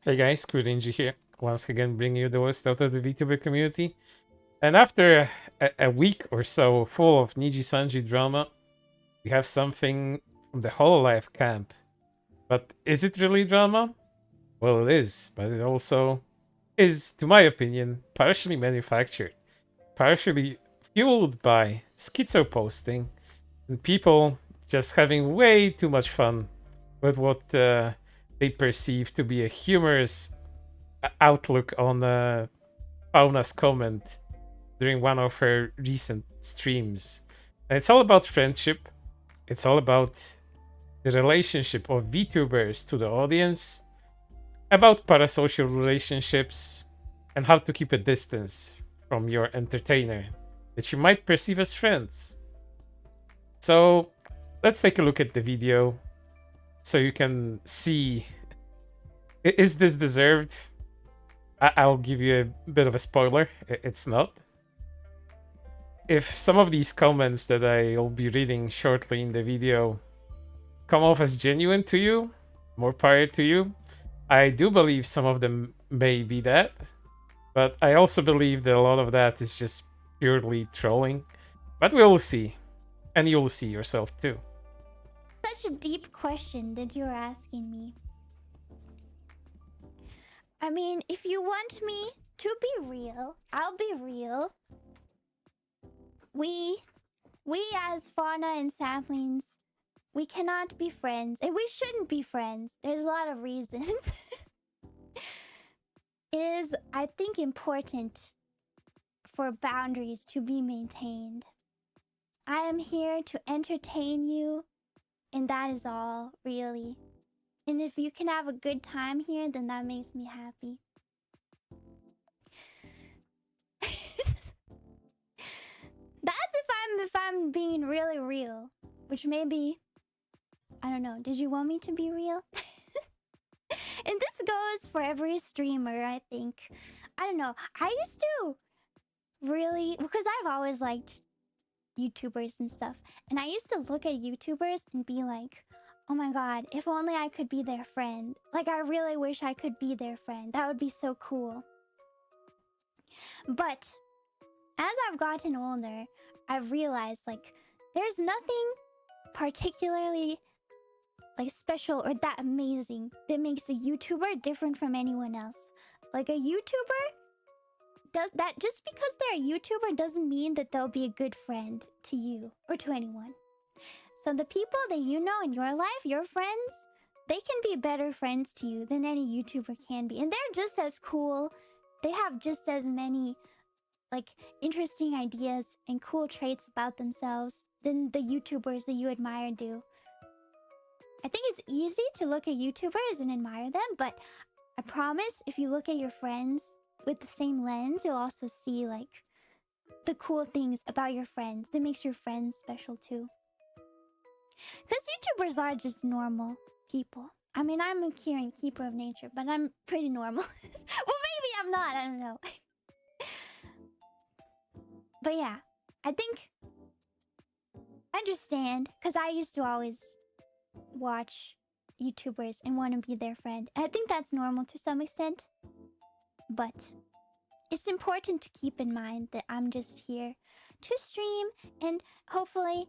Hey guys, Rinji here. Once again, bringing you the worst out of the VTuber community. And after a week or so full of Niji Sanji drama, we have something from the Hololive camp. But is it really drama? Well, it is, but it also is, to my opinion, partially manufactured, partially fueled by schizo posting and people just having way too much fun with what they perceive to be a humorous outlook on Fauna's comment during one of her recent streams. And it's all about friendship. It's all about the relationship of VTubers to the audience, about parasocial relationships, and how to keep a distance from your entertainer that you might perceive as friends. So let's take a look at the video so you can see, is this deserved? I'll give you a bit of a spoiler. It's not. If some of these comments that I'll be reading shortly in the video come off as genuine to you, more power to you. I do believe some of them may be that, but I also believe that a lot of that is just purely trolling. But we'll see, and you'll see yourself too. Such a deep question that you're asking me. I mean, if you want me to be real, I'll be real. We as fauna and saplings, we cannot be friends, and we shouldn't be friends. There's a lot of reasons. It is, I think, important for boundaries to be maintained. I am here to entertain you, and that is all, really. And if you can have a good time here, then that makes me happy. That's if I'm being really real. Which maybe, I don't know. Did you want me to be real? And this goes for every streamer, I think. I don't know. I used to really, because I've always liked YouTubers and stuff. And I used to look at YouTubers and be like, oh my god, if only I could be their friend. Like, I really wish I could be their friend. That would be so cool. But as I've gotten older, I've realized, like, there's nothing particularly, like, special or that amazing that makes a YouTuber different from anyone else. Like, a YouTuber does that, just because they're a YouTuber doesn't mean that they'll be a good friend to you or to anyone. So the people that you know in your life, your friends, they can be better friends to you than any YouTuber can be. And they're just as cool. They have just as many, like, interesting ideas and cool traits about themselves than the YouTubers that you admire do. I think it's easy to look at YouTubers and admire them, but I promise if you look at your friends with the same lens, you'll also see, like, the cool things about your friends that makes your friends special too. Because YouTubers are just normal people. I mean, I'm a caring keeper of nature, but I'm pretty normal. Well, maybe I'm not, I don't know. But yeah, I think I understand, because I used to always watch YouTubers and want to be their friend. And I think that's normal to some extent. But it's important to keep in mind that I'm just here to stream and hopefully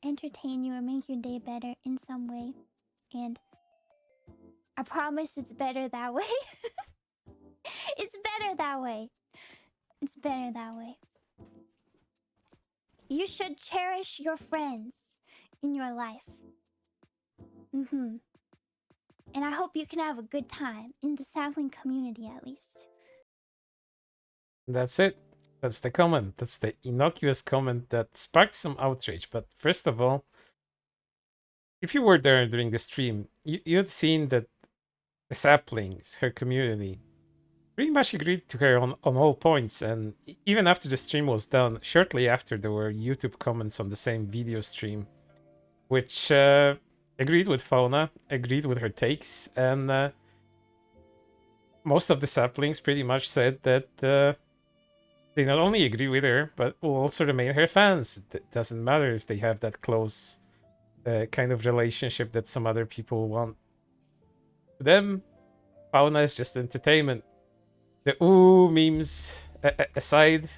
entertain you or make your day better in some way. And I promise it's better that way. It's better that way. It's better that way. You should cherish your friends in your life. And I hope you can have a good time in the sapling community, at least. That's it. That's the comment. That's the innocuous comment that sparked some outrage. But first of all, if you were there during the stream, you'd seen that the saplings, her community, pretty much agreed to her on all points. And even after the stream was done, shortly after, there were YouTube comments on the same video stream, which agreed with Fauna, agreed with her takes, and most of the saplings pretty much said that they not only agree with her, but will also remain her fans. It doesn't matter if they have that close kind of relationship that some other people want. To them, Fauna is just entertainment. The ooh memes aside,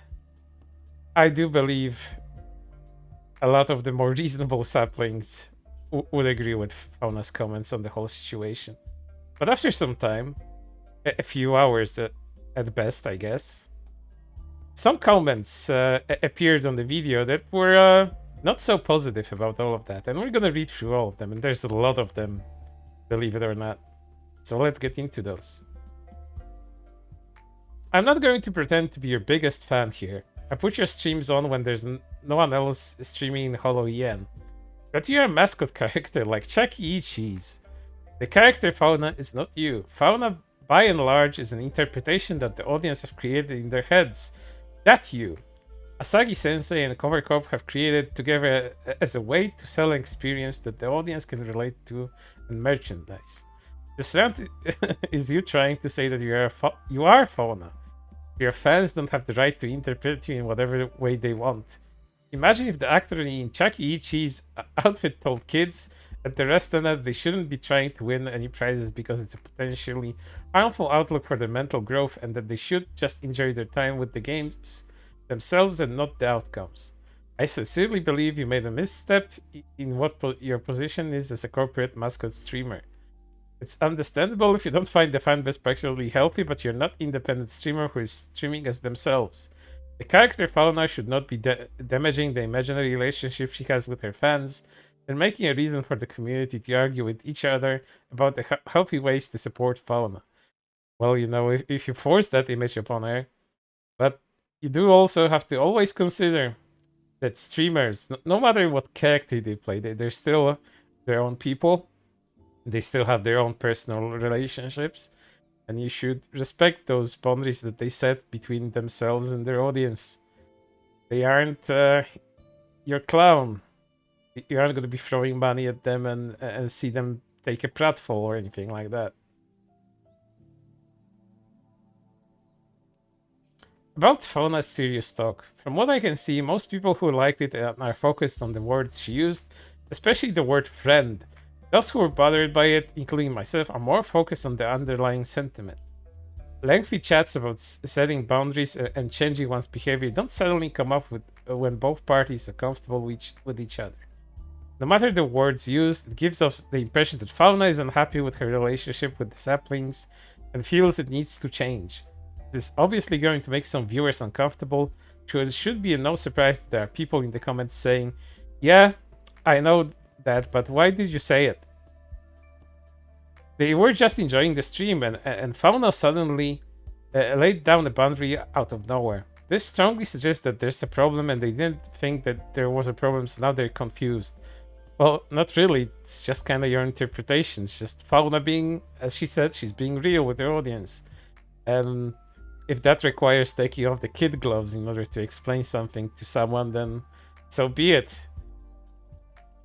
I do believe a lot of the more reasonable saplings would agree with Fauna's comments on the whole situation. But after some time, a few hours at best, I guess, some comments appeared on the video that were not so positive about all of that. And we're gonna read through all of them, and there's a lot of them, believe it or not. So let's get into those. I'm not going to pretend to be your biggest fan here. I put your streams on when there's no one else streaming in Hololive. But you're a mascot character like Chuck E. Cheese. The character Fauna is not you. Fauna, by and large, is an interpretation that the audience have created in their heads. That you, Asagi Sensei and Cover Corp have created together as a way to sell an experience that the audience can relate to and merchandise. The sound is you trying to say that you are Fauna. Your fans don't have the right to interpret you in whatever way they want. Imagine if the actor in Chuck E. Cheese outfit told kids at the restaurant that they shouldn't be trying to win any prizes because it's a potentially harmful outlook for their mental growth, and that they should just enjoy their time with the games themselves and not the outcomes. I sincerely believe you made a misstep in what your position is as a corporate mascot streamer. It's understandable if you don't find the fan base particularly healthy, but you're not an independent streamer who is streaming as themselves. The character Fauna should not be damaging the imaginary relationship she has with her fans and making a reason for the community to argue with each other about the healthy ways to support Fauna. Well, you know, if you force that image upon her, but you do also have to always consider that streamers, no matter what character they play, they're still their own people. They still have their own personal relationships, and you should respect those boundaries that they set between themselves and their audience. They aren't your clown. You aren't going to be throwing money at them and see them take a pratfall or anything like that. About Fauna's serious talk. From what I can see, most people who liked it are focused on the words she used, especially the word friend. Those who were bothered by it, including myself, are more focused on the underlying sentiment. Lengthy chats about setting boundaries and changing one's behavior don't suddenly come up with when both parties are comfortable with each other. No matter the words used, it gives us the impression that Fauna is unhappy with her relationship with the saplings and feels it needs to change. This is obviously going to make some viewers uncomfortable, so it should be no surprise that there are people in the comments saying, "Yeah, I know that, but why did you say it?" They were just enjoying the stream, and Fauna suddenly laid down a boundary out of nowhere. This strongly suggests that there's a problem and they didn't think that there was a problem, so now they're confused. Well, not really. It's just kind of your interpretation. It's just Fauna being, as she said, she's being real with her audience. And if that requires taking off the kid gloves in order to explain something to someone, then so be it.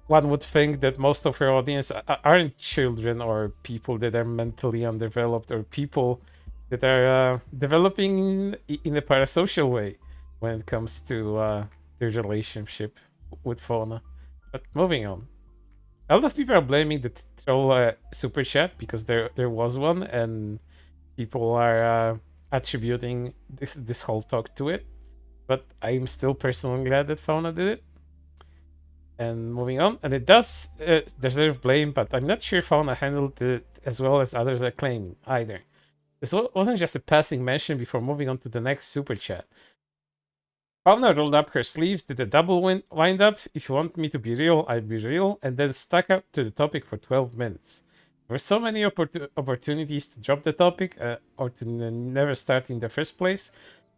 One would think that most of her audience aren't children or people that are mentally undeveloped or people that are developing in a parasocial way when it comes to their relationship with Fauna. But moving on. A lot of people are blaming the troll super chat because there was one, and people are attributing this whole talk to it. But I'm still personally glad that Fauna did it. And moving on, and it does deserve blame, but I'm not sure Fauna handled it as well as others are claiming either. This wasn't just a passing mention before moving on to the next super chat. Fauna rolled up her sleeves, did a double wind up. If you want me to be real, I'll be real, and then stuck up to the topic for 12 minutes. There were so many opportunities to drop the topic or to never start in the first place.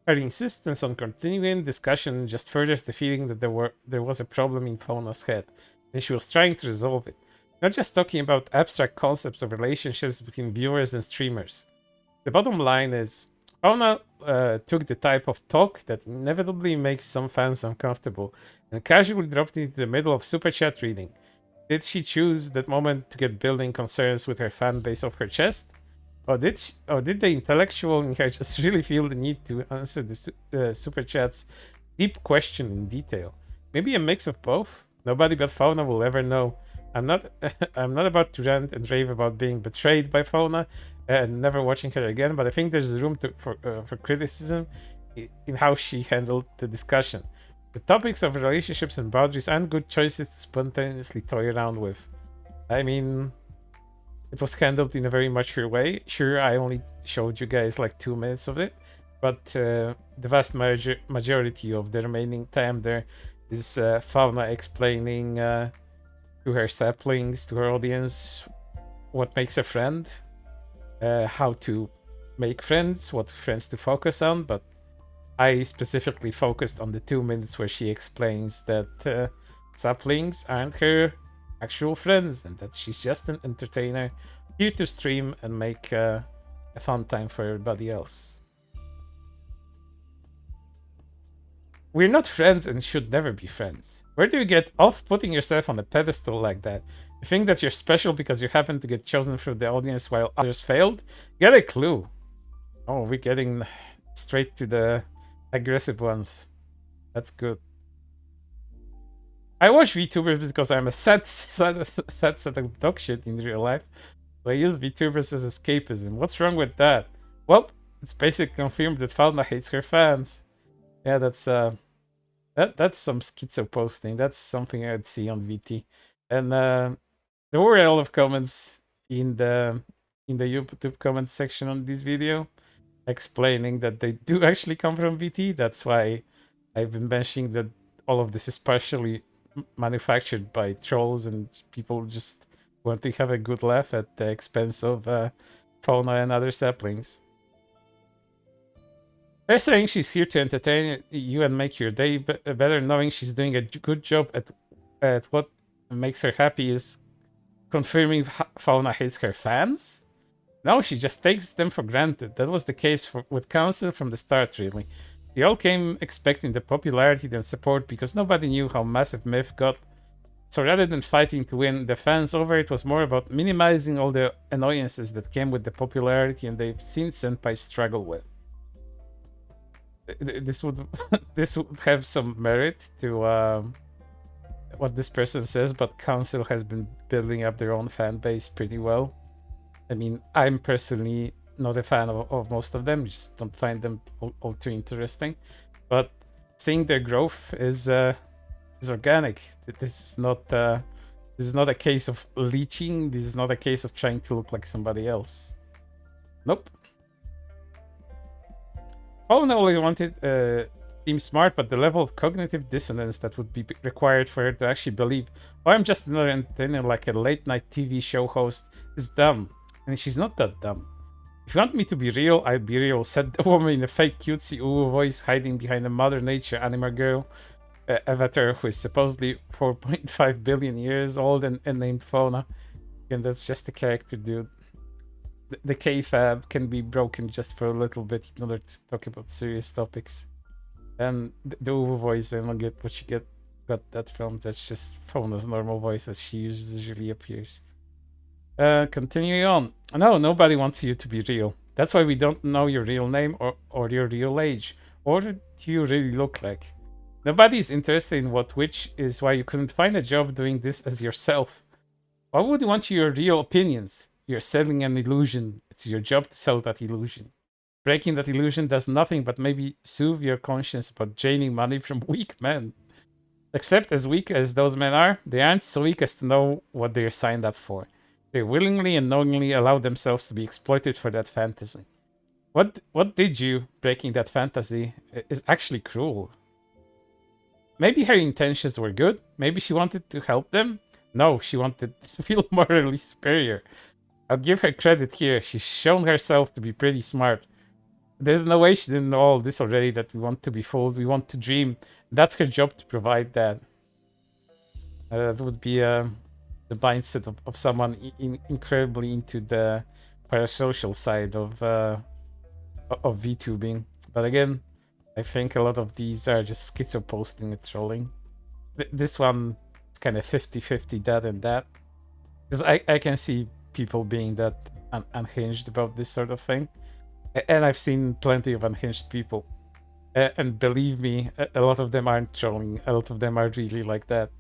Her insistence on continuing discussion just furthers the feeling that there was a problem in Fauna's head, and she was trying to resolve it. Not just talking about abstract concepts of relationships between viewers and streamers. The bottom line is, Fauna took the type of talk that inevitably makes some fans uncomfortable and casually dropped it into the middle of super chat reading. Did she choose that moment to get building concerns with her fan base off her chest? Or did the intellectual in her just really feel the need to answer the super chat's deep question in detail? Maybe a mix of both? Nobody but Fauna will ever know. I'm not about to rant and rave about being betrayed by Fauna, and never watching her again. But I think there's room for criticism in how she handled the discussion. The topics of relationships and boundaries aren't good choices to spontaneously toy around with. I mean, it was handled in a very mature way. Sure, I only showed you guys like 2 minutes of it, but the vast majority of the remaining time there is Fauna explaining to her saplings, to her audience, what makes a friend, how to make friends, what friends to focus on. But I specifically focused on the 2 minutes where she explains that saplings aren't her actual friends and that she's just an entertainer here to stream and make a fun time for everybody else. We're not friends and should never be friends. Where do you get off putting yourself on a pedestal like that? You think that you're special because you happen to get chosen from the audience while others failed? Get a clue. Oh, we're getting straight to the aggressive ones. That's good. I watch VTubers because I'm a sad set of dog shit in real life. So I use VTubers as escapism. What's wrong with that? Well, it's basically confirmed that Fauna hates her fans. Yeah, that's some schizo posting. That's something I'd see on VT. And there were a lot of comments in the YouTube comments section on this video explaining that they do actually come from VT. That's why I've been mentioning that all of this is partially manufactured by trolls and people just want to have a good laugh at the expense of Fauna and other saplings. They're saying she's here to entertain you and make your day better, knowing she's doing a good job at what makes her happy is confirming Fauna hates her fans? No, she just takes them for granted. That was the case with Council from the start, really. They all came expecting the popularity and support because nobody knew how massive Myth got. So rather than fighting to win the fans over, it was more about minimizing all the annoyances that came with the popularity and they've seen Senpai struggle with. This would this would have some merit to what this person says, but Council has been building up their own fan base pretty well. I mean, I'm personally not a fan of most of them, just don't find them all too interesting. But seeing their growth is organic. This is not a case of leeching. This is not a case of trying to look like somebody else. Nope. All not only wanted seem smart, but the level of cognitive dissonance that would be required for her to actually believe, oh, I'm just another entertainer like a late night TV show host is dumb. And she's not that dumb. If you want me to be real, I'll be real, said the woman in a fake cutesy ooh voice hiding behind a Mother Nature anime girl avatar who is supposedly 4.5 billion years old and named Fauna. And that's just a character, dude. The kayfabe can be broken just for a little bit in order to talk about serious topics. And the ooh voice, I don't get what you got that from. That's just Fauna's normal voice as she usually appears. Continuing on. No, nobody wants you to be real. That's why we don't know your real name or your real age. Or what do you really look like? Nobody is interested in which is why you couldn't find a job doing this as yourself. Why would you want your real opinions? You're selling an illusion. It's your job to sell that illusion. Breaking that illusion does nothing but maybe soothe your conscience about draining money from weak men. Except as weak as those men are, they aren't so weak as to know what they're signed up for. They willingly and knowingly allow themselves to be exploited for that fantasy. What did you, breaking that fantasy, is actually cruel. Maybe her intentions were good. Maybe she wanted to help them. No, she wanted to feel morally superior. I'll give her credit here. She's shown herself to be pretty smart. There's no way she didn't know all this already, that we want to be fooled, we want to dream. That's her job to provide that. That would be the mindset of someone incredibly into the parasocial side of VTubing. But again, I think a lot of these are just schizo posting and trolling. This one is kind of 50-50 that and that. Because I can see people being that unhinged about this sort of thing. And I've seen plenty of unhinged people. And believe me, a lot of them aren't trolling. A lot of them are really like that.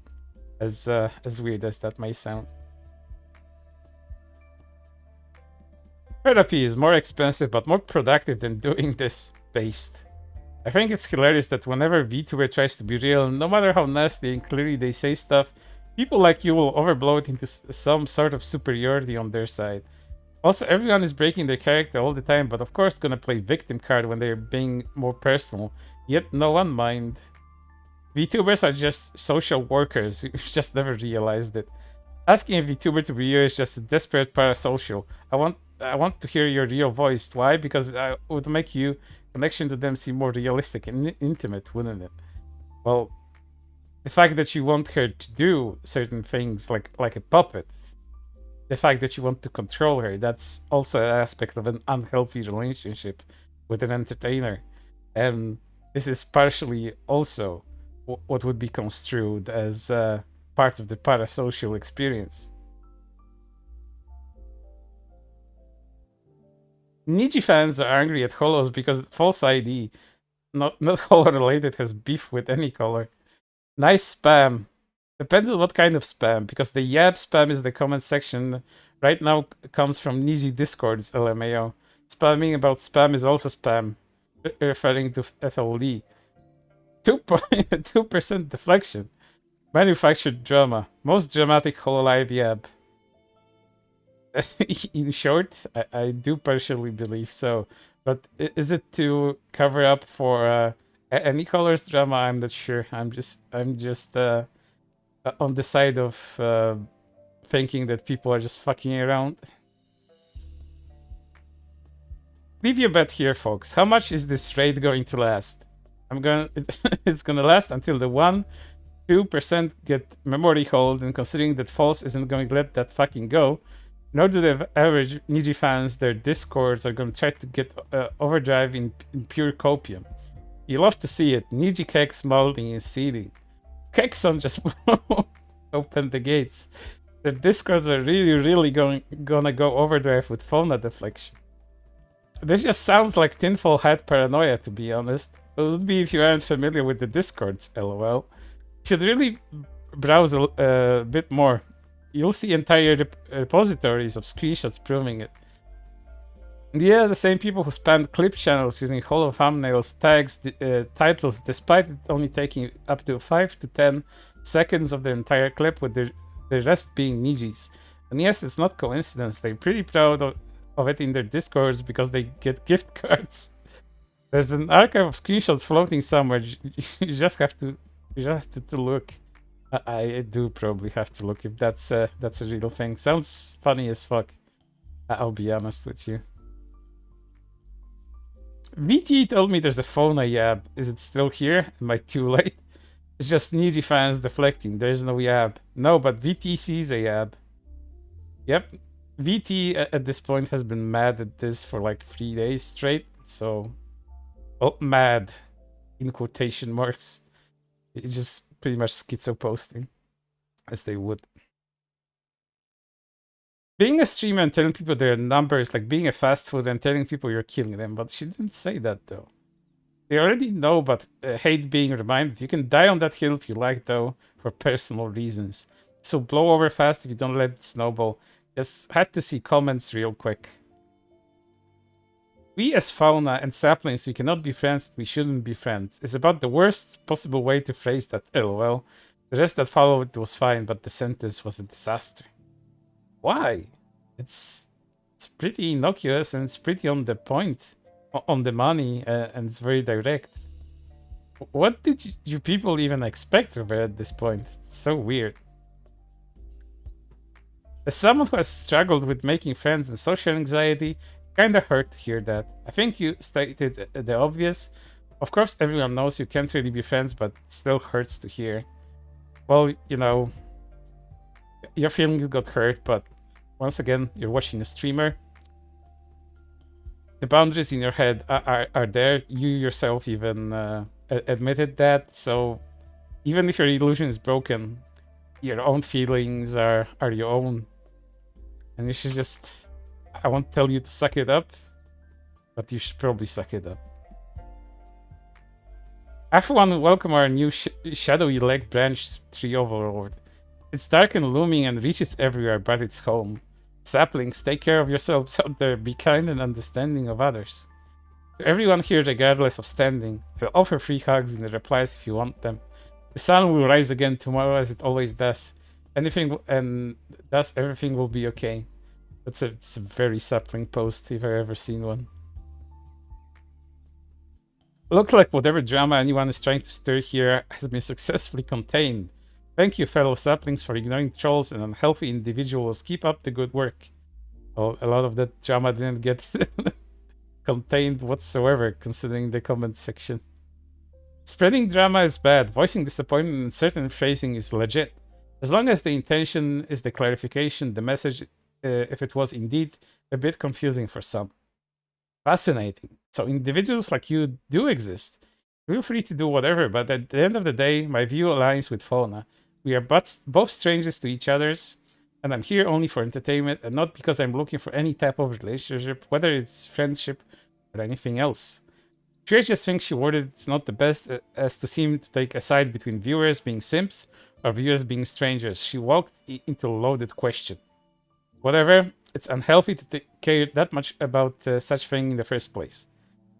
As weird as that may sound. Therapy is more expensive but more productive than doing this based. I think it's hilarious that whenever VTuber tries to be real, no matter how nasty and clearly they say stuff, people like you will overblow it into some sort of superiority on their side. Also, everyone is breaking their character all the time, but of course gonna play victim card when they're being more personal. Yet no one mind. VTubers are just social workers who've just never realized it. Asking a VTuber to be you is just a desperate parasocial. I want to hear your real voice. Why? Because it would make you connection to them seem more realistic and intimate, wouldn't it? Well, the fact that you want her to do certain things like a puppet, the fact that you want to control her, that's also an aspect of an unhealthy relationship with an entertainer. And this is partially also what would be construed as part of the parasocial experience. Niji fans are angry at Holos because false ID, not Holo related, has beef with any color. Nice spam. Depends on what kind of spam, because the Yab spam is the comment section right now comes from Niji Discord's LMAO. Spamming about spam is also spam, referring to FLD. 2% deflection. Manufactured drama. Most dramatic Hololive Yab. In short, I do partially believe so. But is it to cover up for any colors drama? I'm not sure. I'm just on the side of thinking that people are just fucking around. Leave your bet here, folks. How much is this raid going to last? It's gonna last until the 2% get memory hold, and considering that False isn't going to let that fucking go, nor do the average Niji fans, their discords are going to try to get overdrive in pure copium. You love to see it. Niji kegs molding and seeding. Kekson just opened the gates. Their discords are really gonna go overdrive with fauna deflection. This just sounds like tinfoil hat paranoia, to be honest. It would be if you aren't familiar with the discords, lol. You should really browse a bit more. You'll see entire repositories of screenshots proving it. And yeah, the same people who spammed clip channels using holo thumbnails, tags, titles, despite it only taking up to 5 to 10 seconds of the entire clip, with the rest being Nijis. And yes, it's not coincidence. They're pretty proud of it in their discords because they get gift cards. There's an archive of screenshots floating somewhere. You just have to look. I do probably have to look if that's a real thing. Sounds funny as fuck. I'll be honest with you. VT told me there's a fauna Yab. Is it still here? Am I too late? It's just Niji fans deflecting. There's no Yab. No, but VT sees a Yab. Yep. VT at this point has been mad at this for like 3 days straight. So, well, mad in quotation marks. It's just pretty much schizo posting, as they would. Being a streamer and telling people their number is like being a fast food and telling people you're killing them. But she didn't say that though. They already know, but hate being reminded. You can die on that hill if you like, though, for personal reasons. So blow over fast if you don't let it snowball. Just had to see comments real quick. We as fauna and saplings, we cannot be friends, we shouldn't be friends. It's about the worst possible way to phrase that, lol. The rest that followed was fine, but the sentence was a disaster. Why? It's pretty innocuous and it's pretty on the point, on the money, and it's very direct. What did you people even expect of her at this point? It's so weird. As someone who has struggled with making friends and social anxiety, kinda hurt to hear that. I think you stated the obvious. Of course, everyone knows you can't really be friends, but it still hurts to hear. Well, you know, your feelings got hurt, but once again, you're watching a streamer. The boundaries in your head are there. You yourself even admitted that. So even if your illusion is broken, your own feelings are your own. And you should just... I won't tell you to suck it up, but you should probably suck it up. Everyone, welcome our new shadowy leg branch tree overlord. It's dark and looming and reaches everywhere but it's home. Saplings, take care of yourselves out there. Be kind and understanding of others. To everyone here, regardless of standing, I'll offer free hugs in the replies if you want them. The sun will rise again tomorrow as it always does. Everything will be okay. It's a very sapling post if I've ever seen one. Looks like whatever drama anyone is trying to stir here has been successfully contained. Thank you, fellow saplings, for ignoring trolls and unhealthy individuals. Keep up the good work. Well, a lot of that drama didn't get contained whatsoever, considering the comment section. Spreading drama is bad. Voicing disappointment in certain phrasing is legit. As long as the intention is the clarification, the message, if it was indeed a bit confusing for some. Fascinating. So individuals like you do exist. Feel free to do whatever, but at the end of the day, my view aligns with Fauna. We are both strangers to each other's, and I'm here only for entertainment and not because I'm looking for any type of relationship, whether it's friendship or anything else. Ceres just thinks she worded it's not the best as to seem to take a side between viewers being simps or viewers being strangers. She walked into a loaded question. Whatever, it's unhealthy to care that much about such thing in the first place.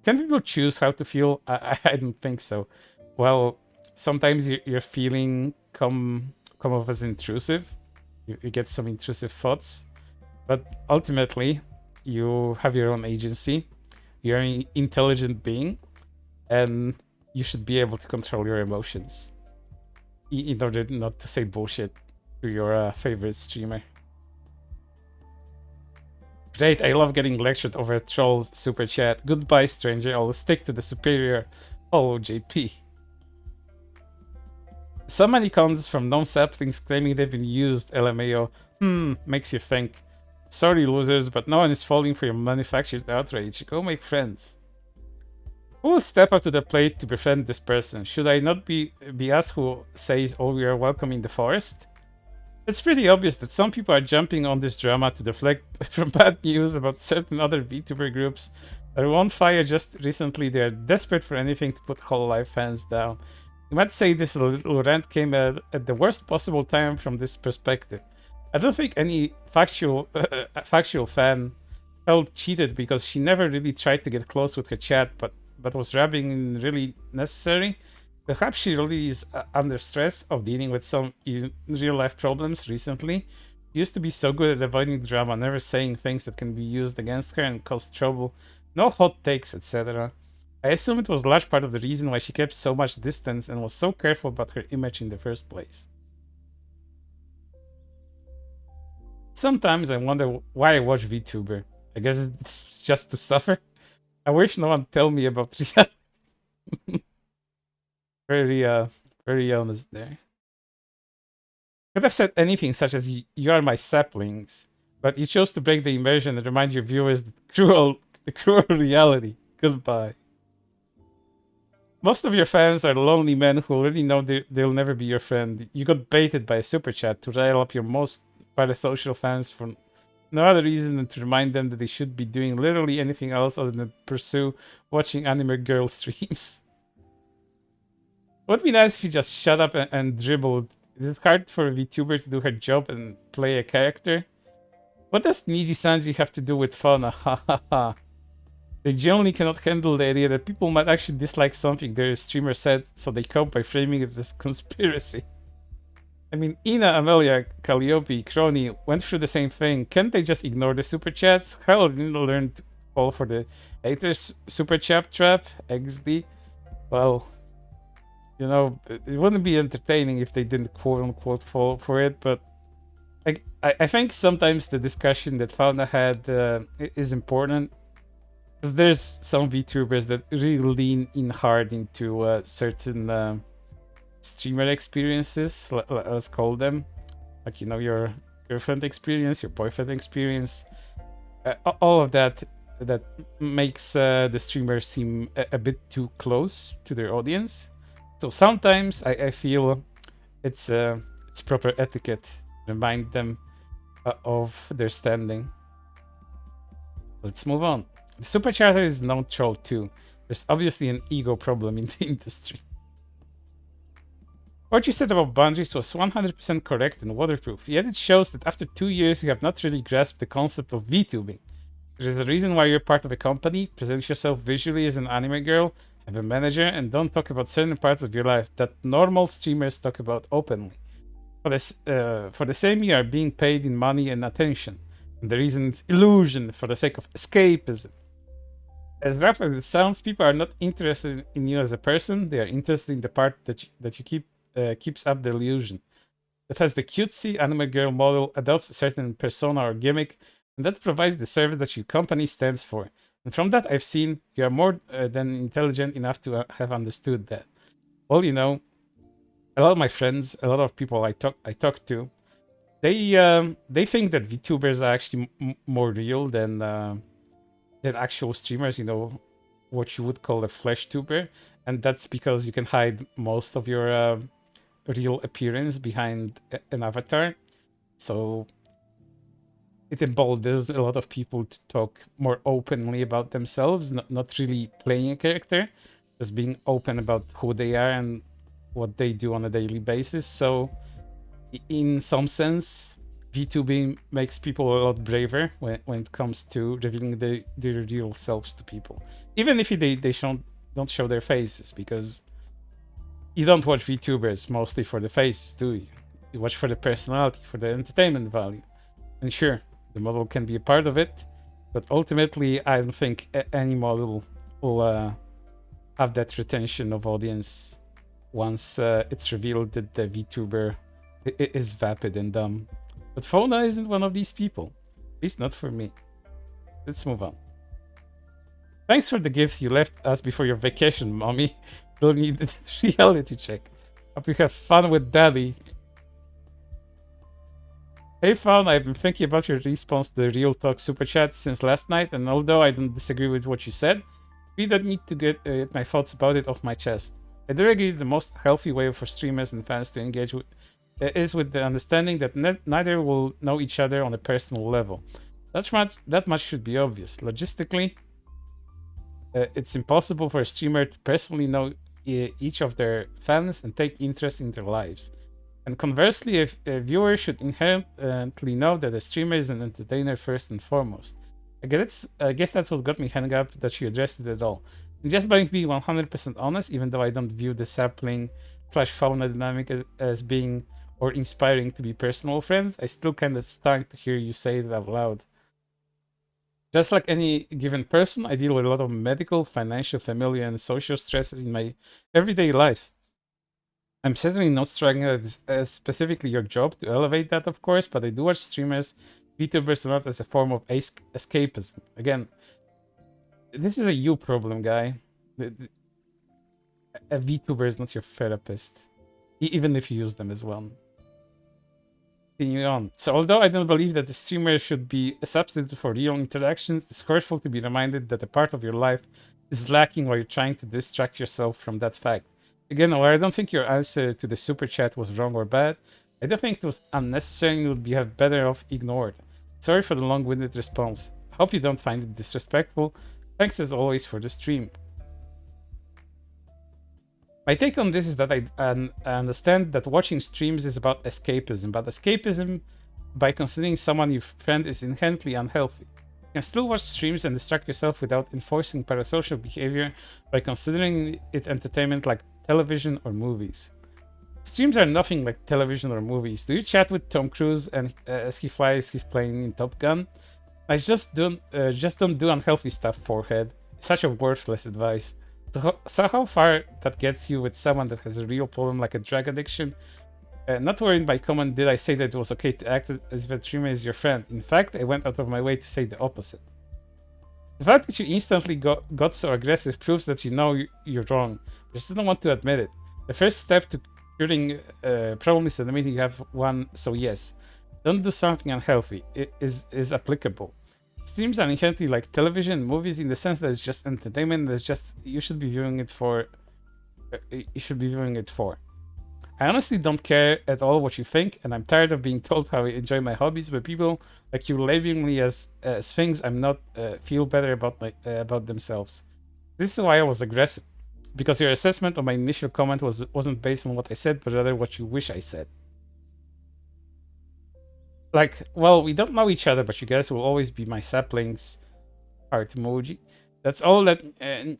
Can people choose how to feel? I don't think so. Well, sometimes your feeling come off as intrusive. You get some intrusive thoughts, but ultimately you have your own agency. You're an intelligent being, and you should be able to control your emotions in order not to say bullshit to your favorite streamer. Great, I love getting lectured over a troll's super chat. Goodbye, stranger. I'll stick to the superior. Oh, JP. So many cons from non-saplings claiming they've been used, LMAO. Makes you think. Sorry, losers, but no one is falling for your manufactured outrage. Go make friends. Who will step up to the plate to befriend this person? Should I not be us who says, oh, we are welcome in the forest? It's pretty obvious that some people are jumping on this drama to deflect from bad news about certain other VTuber groups that were on fire just recently. They are desperate for anything to put Hololive fans down. You might say this little rant came at the worst possible time from this perspective. I don't think any factual fan felt cheated because she never really tried to get close with her chat, but was rubbing in really necessary. Perhaps she really is under stress of dealing with some real-life problems recently. She used to be so good at avoiding drama, never saying things that can be used against her and cause trouble. No hot takes, etc. I assume it was a large part of the reason why she kept so much distance and was so careful about her image in the first place. Sometimes I wonder why I watch VTuber. I guess it's just to suffer. I wish no one tell me about reality. Very honest there. Could have said anything such as you are my saplings, but you chose to break the immersion and remind your viewers the cruel reality. Goodbye. Most of your fans are lonely men who already know they'll never be your friend. You got baited by a super chat to rile up your most parasocial fans for no other reason than to remind them that they should be doing literally anything else other than pursue watching anime girl streams. It would be nice if you just shut up and dribbled. It is hard for a VTuber to do her job and play a character. What does Niji-sanji have to do with Fauna? Ha ha ha. They generally cannot handle the idea that people might actually dislike something their streamer said, so they cope by framing it as conspiracy. I mean, Ina, Amelia, Calliope, Crony went through the same thing. Can't they just ignore the super chats? Hell, didn't learn to fall for the haters super chat trap? XD. Well, you know, it wouldn't be entertaining if they didn't quote-unquote fall for it, but I think sometimes the discussion that Fauna had is important. Because there's some VTubers that really lean in hard into certain streamer experiences, let's call them. Like, you know, your girlfriend experience, your boyfriend experience. All of that makes the streamer seem a bit too close to their audience. So sometimes I feel it's proper etiquette to remind them of their standing. Let's move on. The super chatter is no troll too. There's obviously an ego problem in the industry. What you said about boundaries was 100% correct and waterproof, yet it shows that after 2 years you have not really grasped the concept of VTubing. There is a reason why you're part of a company, present yourself visually as an anime girl, have a manager, and don't talk about certain parts of your life that normal streamers talk about openly. For the same, you are being paid in money and attention. And the reason it's illusion for the sake of escapism. As rough as it sounds, people are not interested in you as a person. They are interested in the part that you keeps up the illusion. That has the cutesy anime girl model, adopts a certain persona or gimmick, and that provides the service that your company stands for. And from that I've seen, you are more than intelligent enough to have understood that. Well, you know, a lot of my friends, a lot of people I talk to, they think that VTubers are actually more real than actual streamers. You know, what you would call a flesh tuber, and that's because you can hide most of your real appearance behind an avatar. So it emboldens a lot of people to talk more openly about themselves, not really playing a character, just being open about who they are and what they do on a daily basis. So in some sense, VTubing makes people a lot braver when it comes to revealing their real selves to people, even if they don't show their faces, because you don't watch VTubers mostly for the faces, do you? You watch for the personality, for the entertainment value. And sure, the model can be a part of it, but ultimately I don't think any model will have that retention of audience once it's revealed that the VTuber is vapid and dumb. But Fauna isn't one of these people. At least not for me. Let's move on. Thanks for the gift you left us before your vacation, mommy. You'll need a reality check. Hope you have fun with daddy. Hey Fauna, I've been thinking about your response to the Real Talk Super Chat since last night, and although I don't disagree with what you said, we don't need to get my thoughts about it off my chest. I do agree the most healthy way for streamers and fans to engage with is with the understanding that neither will know each other on a personal level. That much should be obvious. Logistically, it's impossible for a streamer to personally know each of their fans and take interest in their lives. And conversely, a viewer should inherently know that a streamer is an entertainer first and foremost. I guess that's what got me hung up that you addressed it at all. And just by being 100% honest, even though I don't view the sapling/fauna dynamic as being or inspiring to be personal friends, I still kind of stung to hear you say it out loud. Just like any given person, I deal with a lot of medical, financial, familial, and social stresses in my everyday life. I'm certainly not struggling as specifically your job to elevate that, of course, but I do watch streamers, VTubers, not as a form of escapism. Again, this is a you problem, guy. A VTuber is not your therapist, even if you use them as one. Continue on. So although I don't believe that the streamer should be a substitute for real interactions, it's hurtful to be reminded that a part of your life is lacking while you're trying to distract yourself from that fact. Again, while I don't think your answer to the super chat was wrong or bad, I don't think it was unnecessary and would be better off ignored. Sorry for the long-winded response. I hope you don't find it disrespectful. Thanks as always for the stream. My take on this is that I understand that watching streams is about escapism, but escapism by considering someone you friend is inherently unhealthy. You can still watch streams and distract yourself without enforcing parasocial behavior by considering it entertainment like television or movies. Streams are nothing like television or movies. Do you chat with Tom Cruise and as he flies his plane in Top Gun? I just don't do unhealthy stuff, forehead. Such a worthless advice. So how far that gets you with someone that has a real problem like a drug addiction? Not worried by comment did I say that it was okay to act as if a streamer is your friend. In fact, I went out of my way to say the opposite. The fact that you instantly got so aggressive proves that you know you're wrong, but just don't want to admit it. The first step to curing problem is admitting you have one, so yes. Don't do something unhealthy. It is applicable. Streams are inherently like television and movies in the sense that it's just entertainment. That's just you should be viewing it for. I honestly don't care at all what you think, and I'm tired of being told how I enjoy my hobbies by people like you labeling me as things I'm not feel better about themselves. This is why I was aggressive. because your assessment of my initial comment wasn't based on what I said, but rather what you wish I said. Like, well, we don't know each other, but you guys will always be my saplings. Heart emoji. That's all that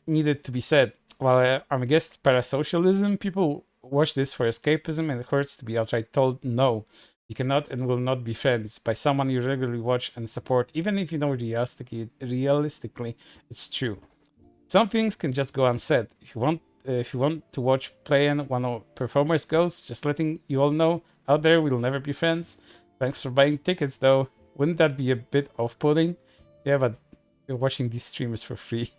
needed to be said. While I'm against parasocialism, people watch this for escapism, and it hurts to be outright told no. You cannot and will not be friends by someone you regularly watch and support, even if you know realistically it's true. Some things can just go unsaid. If you want to watch playing one of performers goes, just letting you all know out there we'll never be friends. Thanks for buying tickets, though. Wouldn't that be a bit off-putting? Yeah, but you're watching these streamers for free.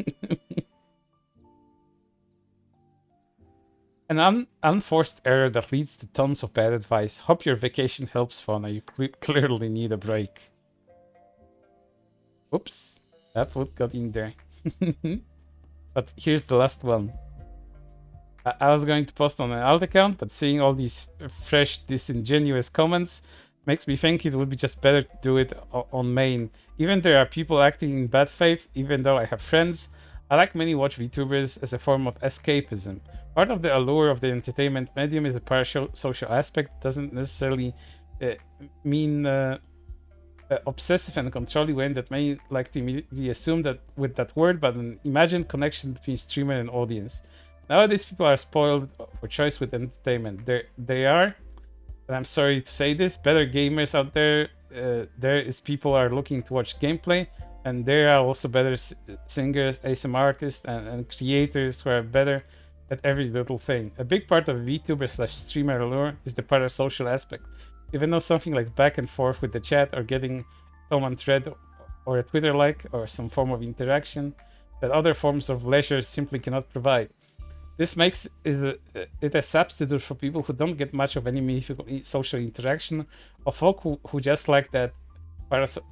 An unforced error that leads to tons of bad advice. Hope your vacation helps, Fauna. You clearly need a break. Oops, that would got in there. But here's the last one. I was going to post on an alt account, but seeing all these fresh, disingenuous comments makes me think it would be just better to do it on main. Even there are people acting in bad faith, even though I have friends. I like many watch VTubers as a form of escapism. Part of the allure of the entertainment medium is a parasocial aspect. It doesn't necessarily mean obsessive and controlling way that many like to immediately assume that with that word, but an imagined connection between streamer and audience. Nowadays, people are spoiled for choice with entertainment. They are, and I'm sorry to say this, better gamers out there. There is people are looking to watch gameplay, and there are also better singers, ASMR artists, and creators who are better at every little thing. A big part of VTuber/streamer allure is the parasocial aspect. Even though something like back and forth with the chat or getting common thread or a Twitter like or some form of interaction that other forms of leisure simply cannot provide. This makes it a substitute for people who don't get much of any meaningful social interaction, or folk who just like that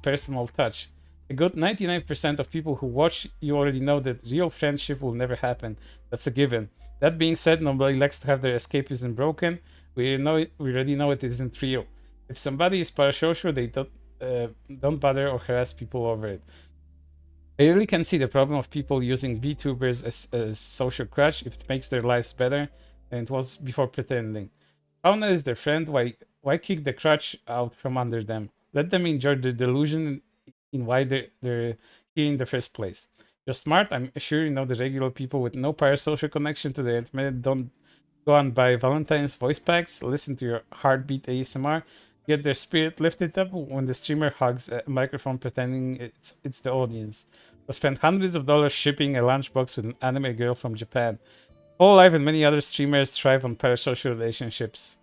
personal touch. A good 99% of people who watch you already know that real friendship will never happen. That's a given. That being said, nobody likes to have their escapism broken. We already know it isn't real. If somebody is parasocial, they don't bother or harass people over it. I really can see the problem of people using VTubers as a social crutch if it makes their lives better than it was before pretending. Fauna is their friend, why kick the crutch out from under them? Let them enjoy the delusion in why they're here in the first place. You're smart, I'm sure you know the regular people with no parasocial connection to the internet don't go on buy Valentine's voice packs, listen to your heartbeat ASMR, get their spirit lifted up when the streamer hugs a microphone pretending it's the audience. Or spend hundreds of dollars shipping a lunchbox with an anime girl from Japan. Hololive and many other streamers thrive on parasocial relationships.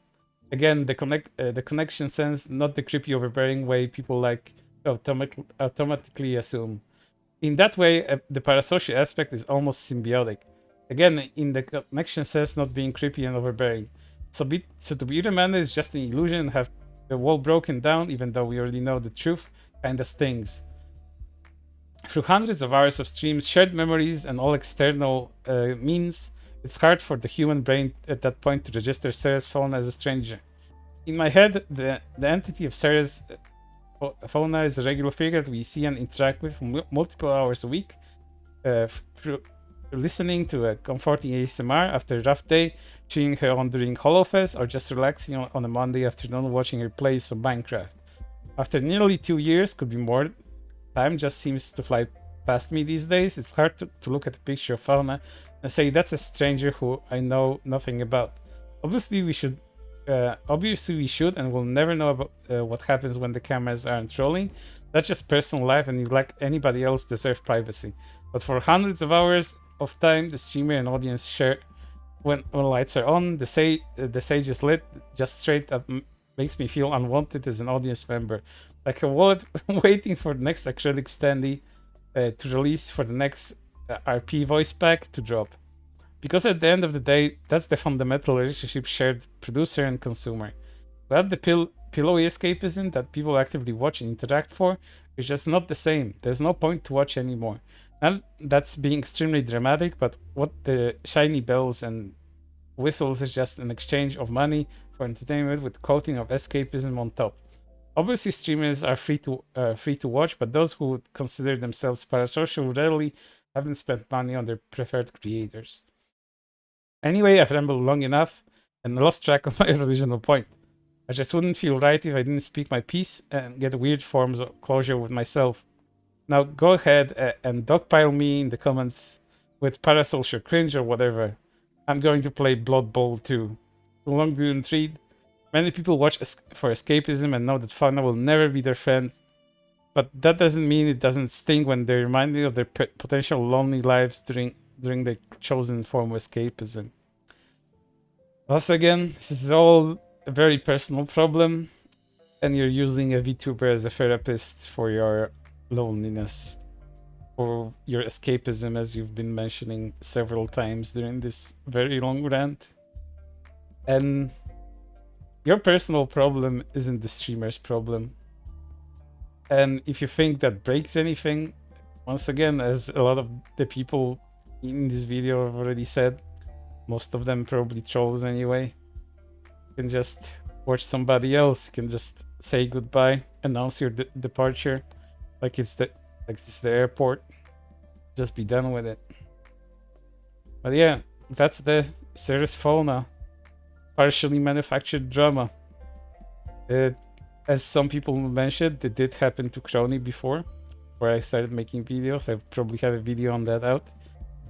Again, the connection sense, not the creepy overbearing way people like automatically assume. In that way, the parasocial aspect is almost symbiotic. Again, in the connection sense, not being creepy and overbearing. So to be remanded is just an illusion and have the wall broken down, even though we already know the truth, kinda stings. Through hundreds of hours of streams, shared memories, and all external means, it's hard for the human brain at that point to register Ceres Fauna as a stranger. In my head, the entity of Ceres Fauna is a regular figure that we see and interact with for multiple hours a week, through listening to a comforting ASMR after a rough day, cheering her on during HoloFest, or just relaxing on a Monday afternoon watching her play some Minecraft. After nearly 2 years, could be more, time just seems to fly past me these days. It's hard to look at a picture of Fauna and say that's a stranger who I know nothing about. Obviously we should and we'll never know about what happens when the cameras aren't rolling. That's just personal life, and like anybody else deserve privacy. But for hundreds of hours of time the streamer and audience share, when lights are on, the stage is lit, just straight up makes me feel unwanted as an audience member, like a wallet waiting for the next acrylic standee to release, for the next RP voice pack to drop. Because at the end of the day, that's the fundamental relationship shared producer and consumer. Without the pillowy escapism that people actively watch and interact for, it's just not the same. There's no point to watch anymore. Not that's being extremely dramatic, but what the shiny bells and whistles is just an exchange of money for entertainment with coating of escapism on top. Obviously, streamers are free to watch, but those who would consider themselves parasocial rarely haven't spent money on their preferred creators. Anyway, I've rambled long enough and lost track of my original point. I just wouldn't feel right if I didn't speak my piece and get weird forms of closure with myself. Now go ahead and dogpile me in the comments with parasocial cringe or whatever. I'm going to play Blood Bowl too. Too long didn't read. Many people watch for escapism and know that fauna will never be their friend. But that doesn't mean it doesn't sting when they're reminded of their potential lonely lives during their chosen form of escapism. Once again, this is all a very personal problem, and you're using a VTuber as a therapist for your loneliness, or your escapism, as you've been mentioning several times during this very long rant. And your personal problem isn't the streamer's problem. And if you think that breaks anything, once again, as a lot of the people in this video have already said, most of them probably trolls anyway, you can just watch somebody else. You can just say goodbye, announce your departure, like it's the airport. Just be done with it. But yeah, that's the Ceres Fauna partially manufactured drama. As some people mentioned, it did happen to Crony before, where I started making videos. I would probably have a video on that out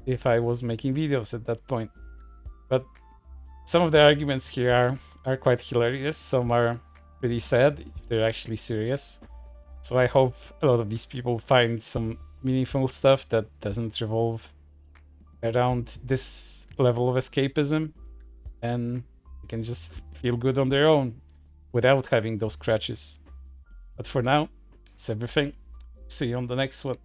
if I was making videos at that point. But some of the arguments here are quite hilarious. Some are pretty sad if they're actually serious. So I hope a lot of these people find some meaningful stuff that doesn't revolve around this level of escapism, and they can just feel good on their own without having those crutches. But for now, it's everything. See you on the next one.